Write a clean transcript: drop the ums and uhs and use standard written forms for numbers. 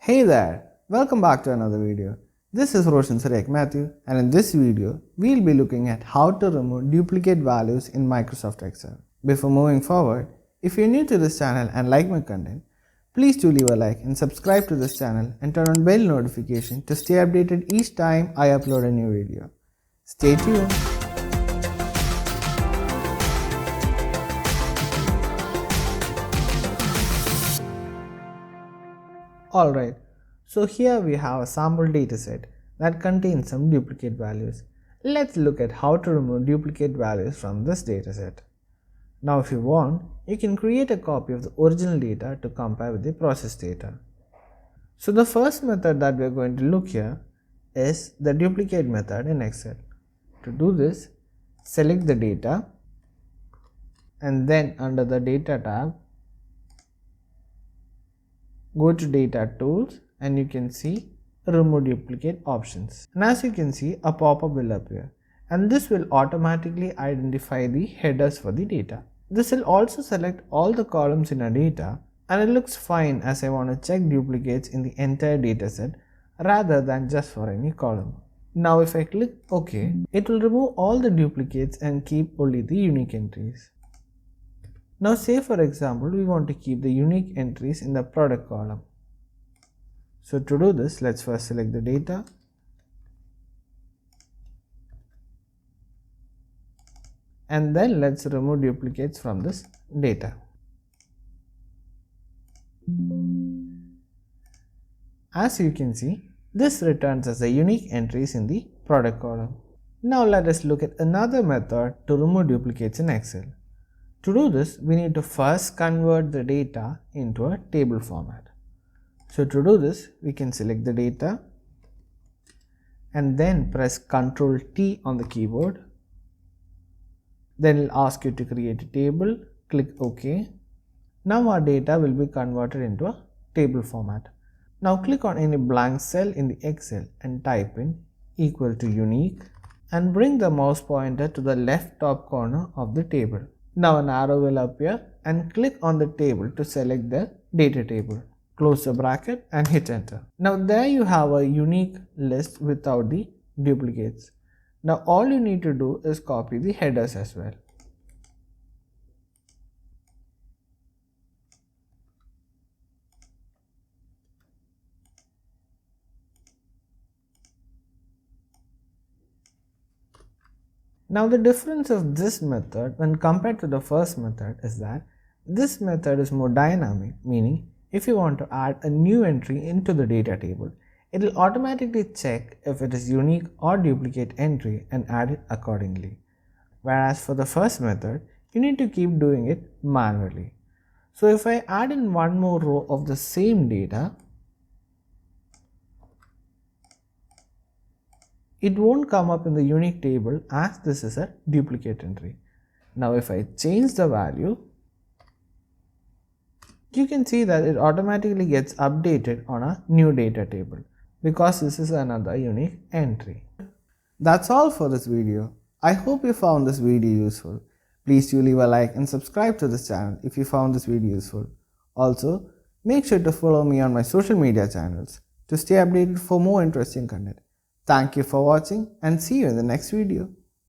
Hey there, welcome back to another video. This is Roshan Cyriac Mathew, and in this video, we'll be looking at how to remove duplicate values in Microsoft Excel. Before moving forward, if you're new to this channel and like my content, please do leave a like and subscribe to this channel and turn on bell notification to stay updated each time I upload a new video. Stay tuned. Alright, so here we have a sample dataset that contains some duplicate values. Let's look at how to remove duplicate values from this dataset. Now if you want, you can create a copy of the original data to compare with the processed data. So the first method that we are going to look here is the duplicate method in Excel. To do this, select the data and then under the data tab, go to data tools and you can see remove duplicate options. And as you can see, a pop-up will appear and this will automatically identify the headers for the data. This will also select all the columns in our data and it looks fine as I want to check duplicates in the entire dataset rather than just for any column. Now if I click OK, it will remove all the duplicates and keep only the unique entries. Now say for example, we want to keep the unique entries in the product column. So to do this, let's first select the data. And then let's remove duplicates from this data. As you can see, this returns as the unique entries in the product column. Now let us look at another method to remove duplicates in Excel. To do this, we need to first convert the data into a table format. So to do this, we can select the data and then press Ctrl T on the keyboard. Then it will ask you to create a table, click OK. Now our data will be converted into a table format. Now click on any blank cell in the Excel and type in equal to unique and bring the mouse pointer to the left top corner of the table. Now an arrow will appear and click on the table to select the data table. Close the bracket and hit enter. Now there you have a unique list without the duplicates. Now all you need to do is copy the headers as well. Now the difference of this method when compared to the first method is that this method is more dynamic, meaning if you want to add a new entry into the data table, it will automatically check if it is unique or duplicate entry and add it accordingly. Whereas for the first method, you need to keep doing it manually. So if I add in one more row of the same data, it won't come up in the unique table as this is a duplicate entry. Now if I change the value, you can see that it automatically gets updated on a new data table because this is another unique entry. That's all for this video. I hope you found this video useful. Please do leave a like and subscribe to this channel if you found this video useful. Also, make sure to follow me on my social media channels to stay updated for more interesting content. Thank you for watching and see you in the next video.